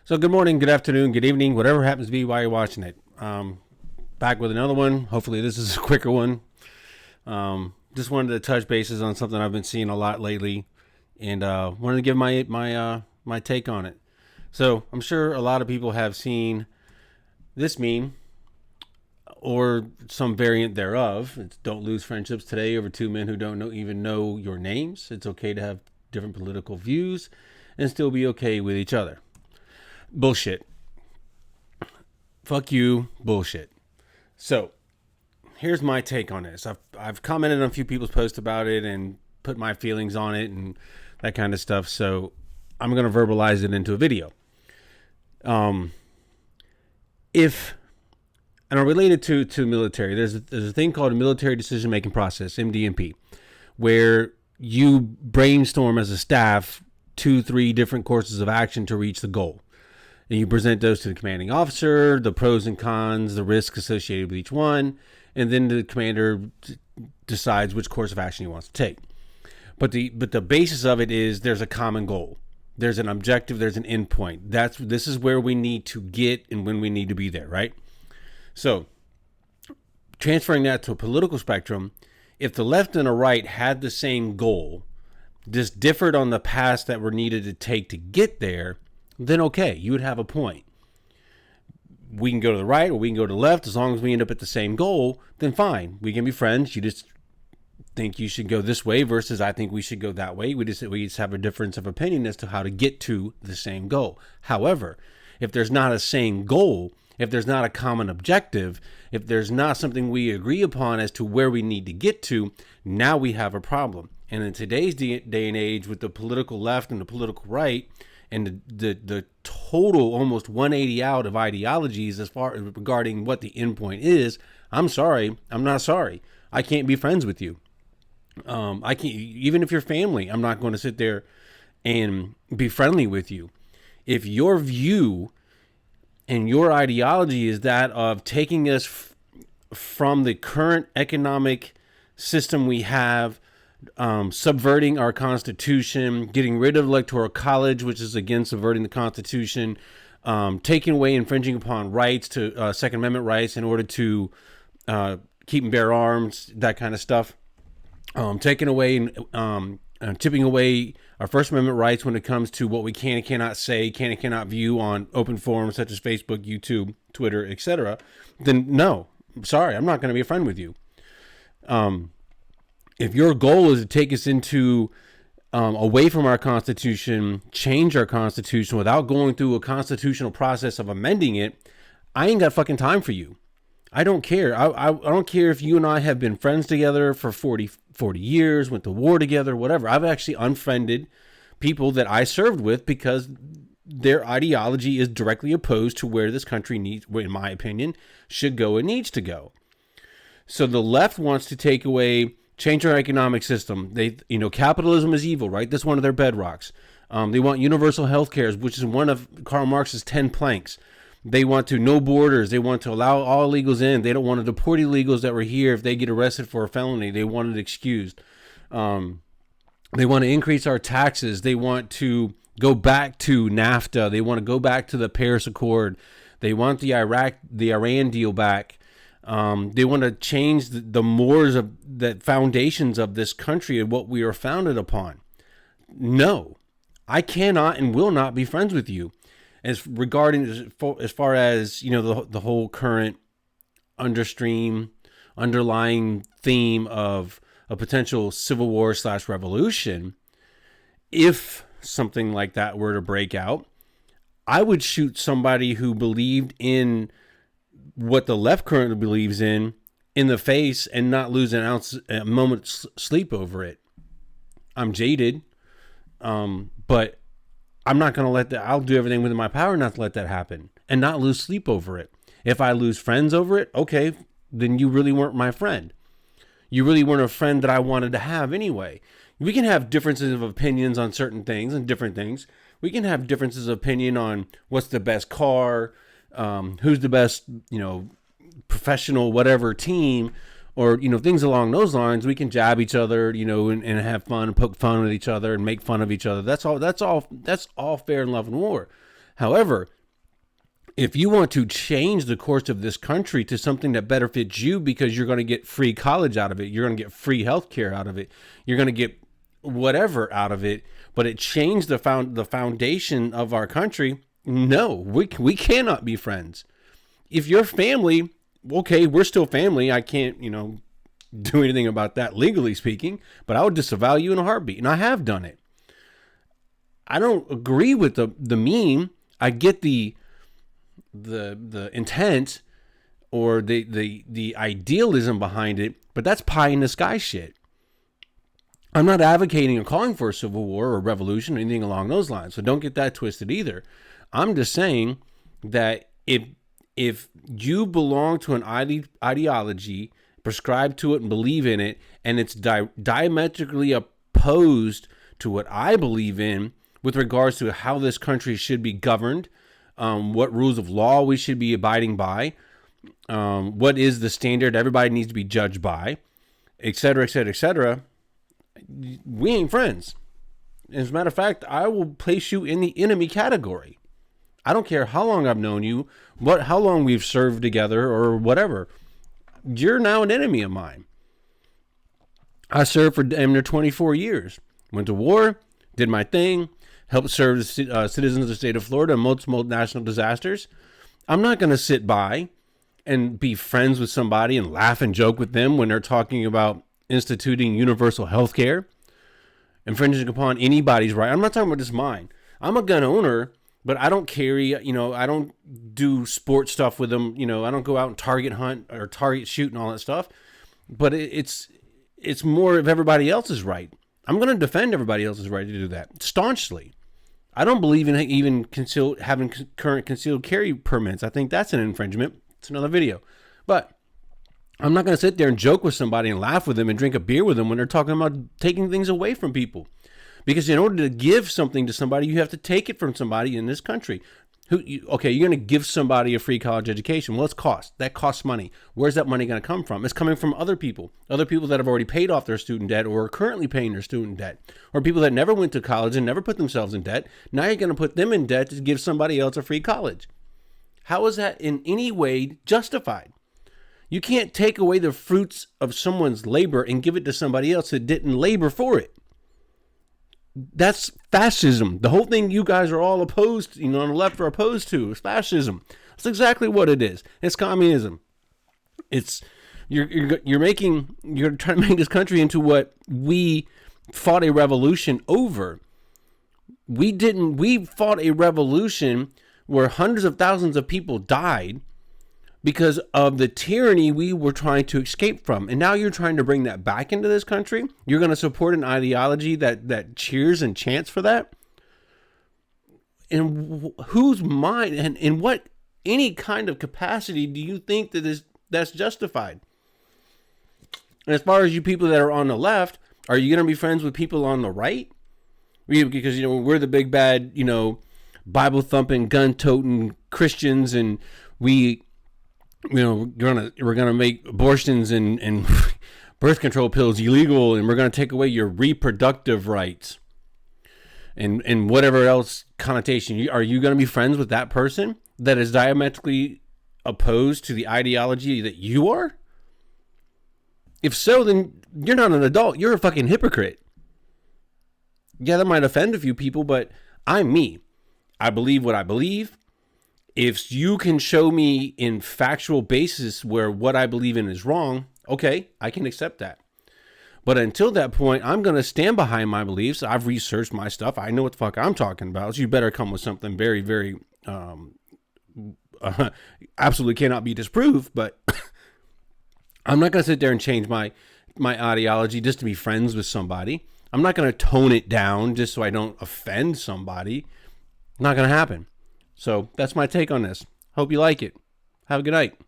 So good morning, good afternoon, good evening, whatever happens to be while you're watching it. Back with another one. Hopefully this is a quicker one. Just wanted to touch bases on something I've been seeing a lot lately, and wanted to give my take on it. So I'm sure a lot of people have seen this meme or some variant thereof. It's "Don't lose friendships today over two men who don't even know your names. It's okay to have different political views and still be okay with each other." Bullshit. Fuck you. Bullshit. So here's my take on this. I've commented on a few people's posts about it and put my feelings on it and that kind of stuff. So I'm going to verbalize it into a video. And I'm related to military. There's a thing called a military decision making process, MDMP, where you brainstorm as a staff 2-3 different courses of action to reach the goal. And you present those to the commanding officer, the pros and cons, the risks associated with each one, and then the commander decides which course of action he wants to take. But the basis of it is there's a common goal. There's an objective, there's an endpoint. This is where we need to get and when we need to be there, right? So transferring that to a political spectrum, if the left and the right had the same goal, just differed on the paths that were needed to take to get there, then okay, you would have a point. We can go to the right or we can go to the left. As long as we end up at the same goal, then fine. We can be friends. You just think you should go this way versus I think we should go that way. We just have a difference of opinion as to how to get to the same goal. However, if there's not a same goal, if there's not a common objective, if there's not something we agree upon as to where we need to get to, now we have a problem. And in today's day and age, with the political left and the political right, and the total almost 180 out of ideologies as far as regarding what the end point is, I'm sorry, I'm not sorry. I can't be friends with you. I can't, even if you're family, I'm not going to sit there and be friendly with you. If your view and your ideology is that of taking us from the current economic system we have, subverting our Constitution, getting rid of electoral college, which is again subverting the Constitution, taking away, infringing upon rights to Second Amendment rights in order to keep and bear arms, that kind of stuff, taking away and tipping away our First Amendment rights when it comes to what we can and cannot say, can and cannot view on open forums such as Facebook, YouTube, Twitter, etc., then no, sorry, I'm not going to be a friend with you. If your goal is to take us into away from our Constitution, change our Constitution without going through a constitutional process of amending it, I ain't got fucking time for you. I don't care. I don't care if you and I have been friends together for 40 years, went to war together, whatever. I've actually unfriended people that I served with because their ideology is directly opposed to where this country needs, in my opinion, should go and needs to go. So the left wants to take away, change our economic system. Capitalism is evil, right? That's one of their bedrocks. They want universal health care, which is one of Karl Marx's 10 planks. They want to no borders. They want to allow all illegals in. They don't want to deport illegals that were here. If they get arrested for a felony, they want it excused. They want to increase our taxes. They want to go back to NAFTA. They want to go back to the Paris Accord. They want the Iran deal back. They want to change the mores of the foundations of this country and what we are founded upon. No, I cannot and will not be friends with you. As far as the whole current underlying theme of a potential civil war / revolution, if something like that were to break out, I would shoot somebody who believed in what the left currently believes in the face and not lose a moment's sleep over it. I'm jaded, but I'm not going to let that. I'll do everything within my power not to let that happen and not lose sleep over it. If I lose friends over it, okay, then you really weren't my friend. You really weren't a friend that I wanted to have anyway. We can have differences of opinions on certain things and different things. We can have differences of opinion on what's the best car, who's the best, professional, whatever team, or, things along those lines. We can jab each other, and have fun and poke fun at each other and make fun of each other. That's all fair in love and war. However, If you want to change the course of this country to something that better fits you because you're going to get free college out of it, you're going to get free healthcare out of it, you're going to get whatever out of it, but it changed the foundation of our country, no, we cannot be friends. If your family, okay, we're still family. I can't, do anything about that legally speaking, but I would disavow you in a heartbeat, and I have done it. I don't agree with the meme. I get the intent or the idealism behind it, but that's pie in the sky shit. I'm not advocating or calling for a civil war or revolution or anything along those lines, so don't get that twisted either. I'm just saying that if you belong to an ideology, prescribe to it and believe in it, and it's diametrically opposed to what I believe in with regards to how this country should be governed, what rules of law we should be abiding by, what is the standard everybody needs to be judged by, et cetera, et cetera, et cetera, we ain't friends. As a matter of fact, I will place you in the enemy category. I don't care how long I've known you, how long we've served together or whatever. You're now an enemy of mine. I served for damn near 24 years. Went to war, did my thing, helped serve the citizens of the state of Florida in multiple national disasters. I'm not going to sit by and be friends with somebody and laugh and joke with them when they're talking about instituting universal health care, infringing upon anybody's right. I'm not talking about just mine. I'm a gun owner, but I don't carry, I don't do sports stuff with them. I don't go out and target hunt or target shoot and all that stuff. But it's more of everybody else's right. I'm going to defend everybody else's right to do that staunchly. I don't believe in even having current concealed carry permits. I think that's an infringement. It's another video. But I'm not going to sit there and joke with somebody and laugh with them and drink a beer with them when they're talking about taking things away from people. Because in order to give something to somebody, you have to take it from somebody in this country. You're going to give somebody a free college education. Well, it's cost. That costs money. Where's that money going to come from? It's coming from other people that have already paid off their student debt or are currently paying their student debt, or people that never went to college and never put themselves in debt. Now you're going to put them in debt to give somebody else a free college. How is that in any way justified? You can't take away the fruits of someone's labor and give it to somebody else that didn't labor for it. That's fascism. The whole thing you guys are all opposed, on the left are opposed to is fascism. That's exactly what it is. It's communism. It's you're trying to make this country into what we fought a revolution over. We fought a revolution where hundreds of thousands of people died because of the tyranny we were trying to escape from. And now you're trying to bring that back into this country? You're going to support an ideology that cheers and chants for that? In whose mind and in what any kind of capacity do you think that's justified? And as far as you people that are on the left, are you going to be friends with people on the right? Because, we're the big bad, Bible thumping, gun toting Christians, and we're gonna make abortions and birth control pills illegal, and we're gonna take away your reproductive rights and whatever else connotation. Are you gonna be friends with that person that is diametrically opposed to the ideology that you are? If so, then you're not an adult. You're a fucking hypocrite. Yeah, that might offend a few people, but I'm me. I believe what I believe. If you can show me in factual basis where what I believe in is wrong, okay, I can accept that. But until that point, I'm going to stand behind my beliefs. I've researched my stuff. I know what the fuck I'm talking about. So you better come with something very, very, absolutely cannot be disproved. But I'm not going to sit there and change my ideology just to be friends with somebody. I'm not going to tone it down just so I don't offend somebody. Not going to happen. So that's my take on this. Hope you like it. Have a good night.